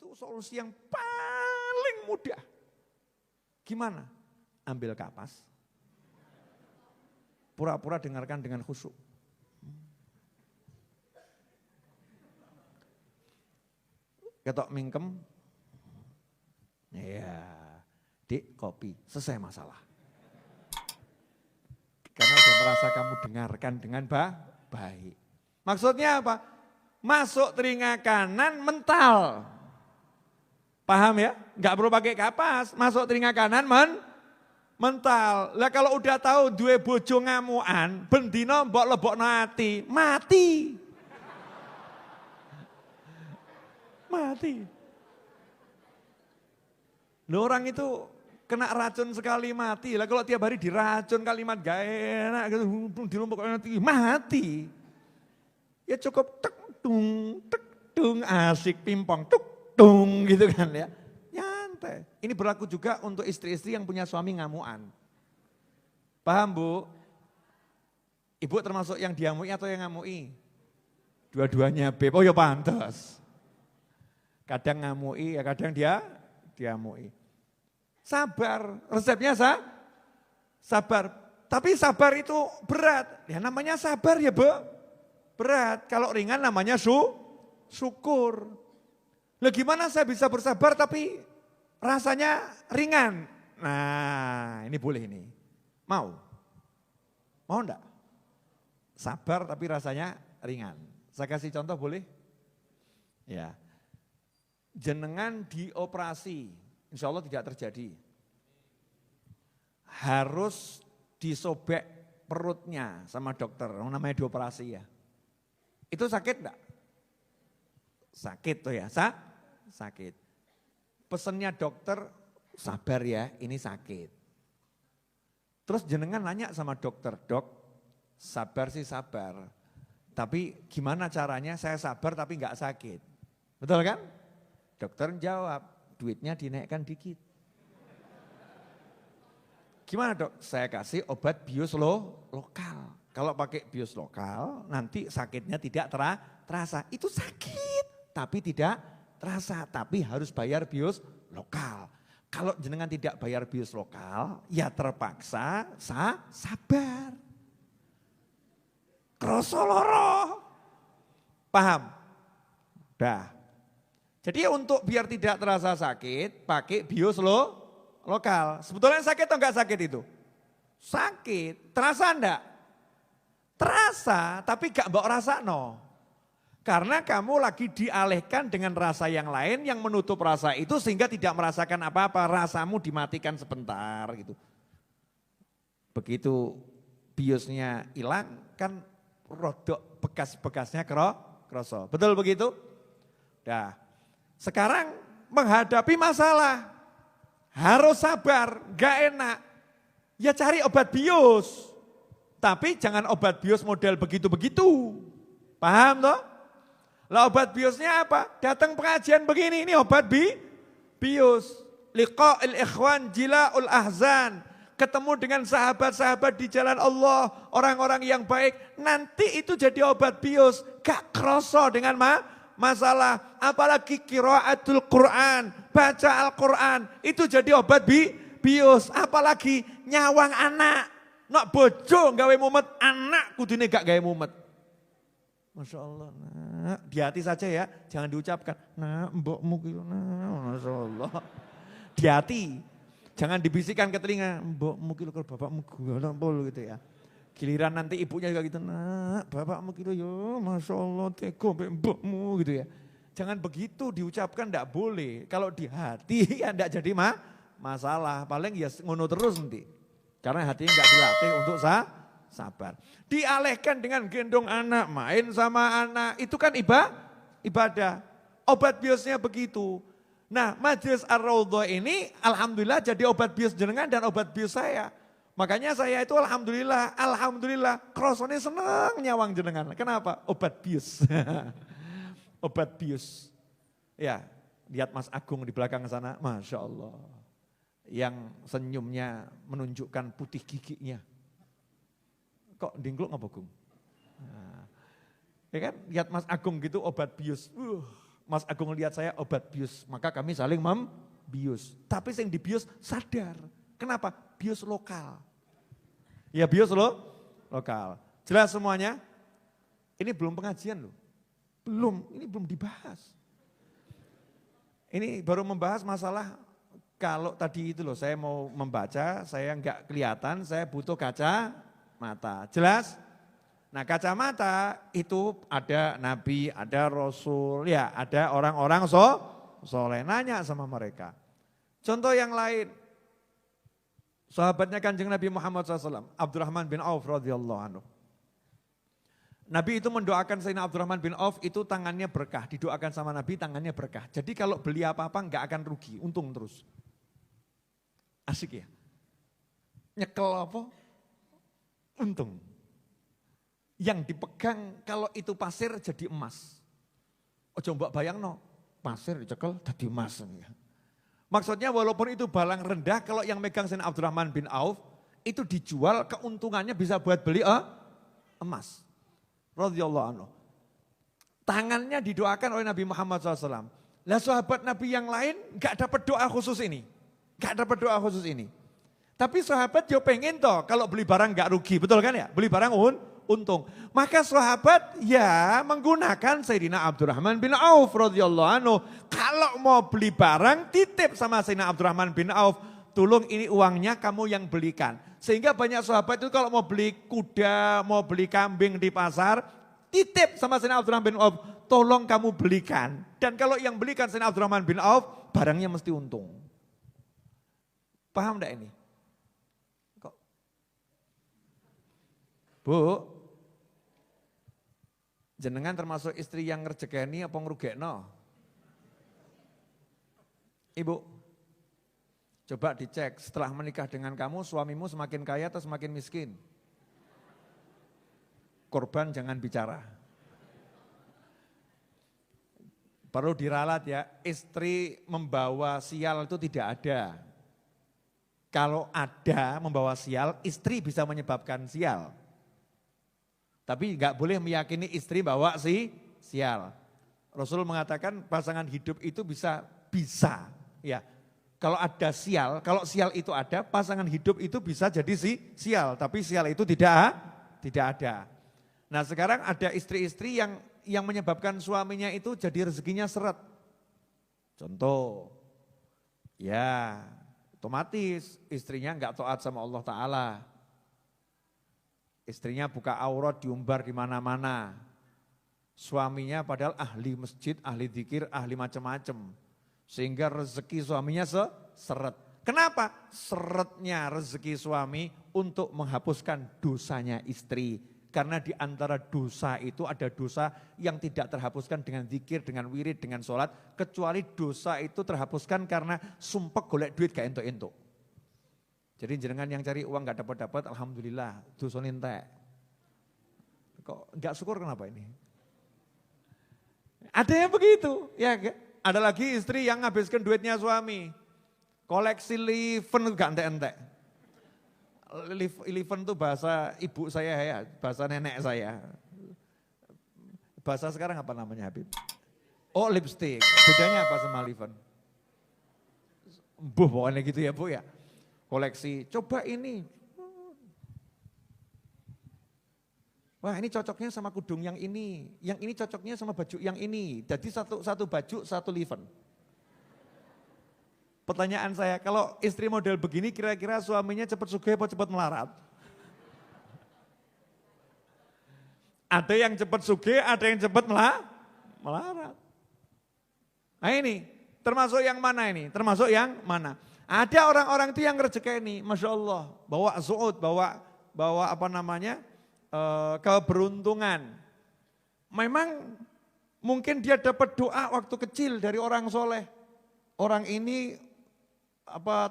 Itu solusi yang paling mudah. Gimana? Ambil kapas, pura-pura dengarkan dengan khusyuk. Ketok mingkem, ya, dik kopi, selesai masalah. Karena udah merasa kamu dengarkan dengan baik. Maksudnya apa? Masuk telinga kanan mental. Paham ya? Enggak perlu pakai kapas, masuk telinga kanan mental. Lah kalau udah tahu duwe bojo ngamuan, bendina mbok lebokno ati, mati. Mati. Loh orang itu kena racun sekali mati. Lah kalau tiap hari diracun kalimat gak enak gitu, dilumpuk mati. Ya cukup tek dung asik pimpong tuk dung gitu kan ya. Nyantai. Ini berlaku juga untuk istri-istri yang punya suami ngamuan. Paham Bu? Ibu termasuk yang diamui atau yang ngamui? Dua-duanya Beb. Oh ya pantas. Kadang ngamui, ya kadang diamui. Sabar, resepnya sabar. Tapi sabar itu berat. Ya namanya sabar ya Bu, berat. Kalau ringan namanya syukur. Lah gimana saya bisa bersabar tapi rasanya ringan? Nah ini boleh ini. Mau enggak? Sabar tapi rasanya ringan. Saya kasih contoh boleh? Ya. Jenengan dioperasi, insya Allah tidak terjadi. Harus disobek perutnya sama dokter, namanya dioperasi ya. Itu sakit enggak? Sakit tuh ya, sakit. Pesennya dokter, sabar ya ini sakit. Terus jenengan nanya sama dokter, dok sabar sih sabar. Tapi gimana caranya saya sabar tapi enggak sakit. Betul kan? Dokter jawab, duitnya dinaikkan dikit. Gimana dok? Saya kasih obat bius lokal. Kalau pakai bius lokal, nanti sakitnya tidak terasa. Itu sakit, tapi tidak terasa. Tapi harus bayar bius lokal. Kalau jenengan tidak bayar bius lokal, ya terpaksa sabar. Kroso loro. Paham? Dah. Jadi untuk biar tidak terasa sakit, pakai bius lokal. Sebetulnya sakit atau enggak sakit itu? Sakit. Terasa enggak? Terasa, tapi enggak mbok rasakno. Karena kamu lagi dialihkan dengan rasa yang lain yang menutup rasa itu sehingga tidak merasakan apa-apa. Rasamu dimatikan sebentar gitu. Begitu biusnya hilang kan rodok bekas-bekasnya kroso. Betul begitu? Dah. Sekarang menghadapi masalah, harus sabar, gak enak. Ya cari obat bius, tapi jangan obat bius model begitu-begitu. Paham toh? Lah obat biusnya apa? Datang pengajian begini, ini obat bius. Liqa'il ikhwan jila'ul ahzan. Ketemu dengan sahabat-sahabat di jalan Allah, orang-orang yang baik. Nanti itu jadi obat bius, gak kroso dengan masalah, apalagi qiraatul Quran, baca Al-Quran, itu jadi obat bius, apalagi nyawang anak, nak bojo gawe mumet, anak kudune gak gawe mumet. Masya Allah, nah, di hati saja ya, jangan diucapkan, nah mbokmu gitu, nah Masya Allah. Di hati, jangan dibisikkan ke telinga, mbokmu gitu, bapakmu gitu ya. Giliran nanti ibunya juga gitu, nah bapakmu gitu ya, Masya Allah teko mbokmu gitu ya. Jangan begitu diucapkan, enggak boleh. Kalau di hati ya enggak jadi masalah, paling ya ngono terus nanti. Karena hatinya enggak dilatih untuk sabar. Dialihkan dengan gendong anak, main sama anak, itu kan ibadah. Obat biusnya begitu. Nah Majelis Ar-Raudhah ini alhamdulillah jadi obat bius jenengan dan obat bius saya. Makanya saya itu alhamdulillah, krosone seneng nyawang jenengan. Kenapa? Obat bius. Obat bius. Ya, lihat Mas Agung di belakang sana, Masya Allah. Yang senyumnya menunjukkan putih giginya. Kok dingkluk ngapa Gung? Nah, ya kan, lihat Mas Agung gitu obat bius. Mas Agung lihat saya obat bius, maka kami saling membius. Tapi yang dibius sadar. Kenapa? Bius lokal. Ya bius lokal. Jelas semuanya? Ini belum pengajian loh. Ini belum dibahas. Ini baru membahas masalah kalau tadi itu loh, saya mau membaca, saya enggak kelihatan, saya butuh kaca mata. Jelas? Nah kacamata itu ada nabi, ada rasul, ya ada orang-orang soleh. Nanya sama mereka. Contoh yang lain. Sahabatnya Kanjeng Nabi Muhammad SAW, Abdurrahman bin Auf radhiyallahu anhu. Nabi itu mendoakan Sayyidina Abdurrahman bin Auf itu tangannya berkah. Didoakan sama Nabi tangannya berkah. Jadi kalau beli apa-apa enggak akan rugi, untung terus. Asik ya? Nyekel apa? Untung. Yang dipegang kalau itu pasir jadi emas. Ojo mbak bayang no, pasir dicekel jadi emas. Maksudnya walaupun itu balang rendah, kalau yang megang Sayyidina Abdurrahman bin Auf, itu dijual keuntungannya bisa buat beli emas. Radhiyallahu anhu. Tangannya didoakan oleh Nabi Muhammad SAW. Lah sahabat Nabi yang lain gak dapat doa khusus ini. Gak dapat doa khusus ini. Tapi sahabat yo pengen toh kalau beli barang gak rugi, betul kan ya? Beli barang untung. Maka sahabat ya menggunakan Sayyidina Abdurrahman bin Auf radhiyallahu anhu. Kalau mau beli barang titip sama Sayyidina Abdurrahman bin Auf. Tolong ini uangnya kamu yang belikan. Sehingga banyak sahabat itu kalau mau beli kuda, mau beli kambing di pasar. Titip sama Sayyidina Abdurrahman bin Auf. Tolong kamu belikan. Dan kalau yang belikan Sayyidina Abdurrahman bin Auf, barangnya mesti untung. Paham enggak ini? Kok? Bu, jenengan termasuk istri yang ngerjekeni apa ngrugekno? Ibu, coba dicek setelah menikah dengan kamu suamimu semakin kaya atau semakin miskin? Korban jangan bicara. Perlu diralat ya, istri membawa sial itu tidak ada. Kalau ada membawa sial, istri bisa menyebabkan sial. Tapi enggak boleh meyakini istri bawa sial. Rasul mengatakan pasangan hidup itu bisa ya. Kalau ada sial, kalau sial itu ada, pasangan hidup itu bisa jadi sial, tapi sial itu tidak ada. Nah, sekarang ada istri-istri yang menyebabkan suaminya itu jadi rezekinya seret. Contoh, ya otomatis istrinya enggak taat sama Allah Ta'ala. Istrinya buka aurat diumbar di mana-mana. Suaminya padahal ahli masjid, ahli dzikir, ahli macam-macam. Sehingga rezeki suaminya seret. Kenapa? Seretnya rezeki suami untuk menghapuskan dosanya istri. Karena di antara dosa itu ada dosa yang tidak terhapuskan dengan zikir, dengan wirid, dengan sholat. Kecuali dosa itu terhapuskan karena sumpek golek duit gak entuk-entuk. Jadi jenengan yang cari uang gak dapat-dapat, alhamdulillah, dosa entek. Kok gak syukur kenapa ini? Ada yang begitu, ya. Ada lagi istri yang nghabiskan duitnya suami. Koleksi liven gak entek-entek. Liven itu bahasa ibu saya ya, bahasa nenek saya. Bahasa sekarang apa namanya Habib? Oh lipstick, bedanya apa sama liven? Pokoknya gitu ya Bu ya. Koleksi, coba ini. Wah ini cocoknya sama kudung yang ini cocoknya sama baju yang ini. Jadi satu baju, satu liven. Pertanyaan saya, kalau istri model begini kira-kira suaminya cepat sugih atau cepat melarat? Ada yang cepat sugih, ada yang cepat melarat. Nah ini, termasuk yang mana ini? Termasuk yang mana? Ada orang-orang itu yang rezeki, Masya Allah, bawa zuhud, bawa apa namanya, keberuntungan. Memang mungkin dia dapat doa waktu kecil dari orang soleh. Orang ini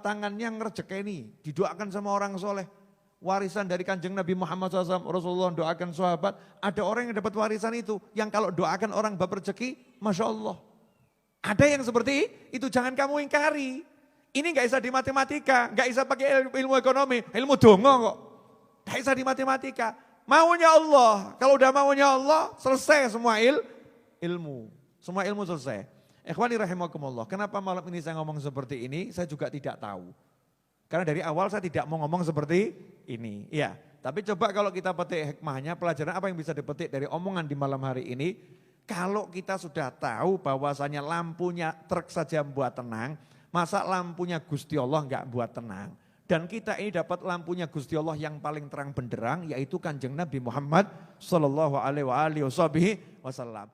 tangannya ngerjekeni, didoakan sama orang soleh. Warisan dari Kanjeng Nabi Muhammad SAW, Rasulullah doakan sahabat. Ada orang yang dapat warisan itu, yang kalau doakan orang bab rezeki, Masya Allah. Ada yang seperti itu, jangan kamu ingkari. Ini gak bisa di matematika, gak bisa pakai ilmu ekonomi, ilmu dongo kok. Gak bisa di matematika. Maunya Allah, kalau udah maunya Allah, selesai semua ilmu. Semua ilmu selesai. Ikhwani rahimakumullah, kenapa malam ini saya ngomong seperti ini, saya juga tidak tahu. Karena dari awal saya tidak mau ngomong seperti ini. Ya, tapi coba kalau kita petik hikmahnya, pelajaran apa yang bisa dipetik dari omongan di malam hari ini. Kalau kita sudah tahu bahwasanya lampunya truk saja membuat tenang, masa lampunya Gusti Allah enggak buat tenang. Dan kita ini dapat lampunya Gusti Allah yang paling terang benderang, yaitu Kanjeng Nabi Muhammad sallallahu alaihi wasallam.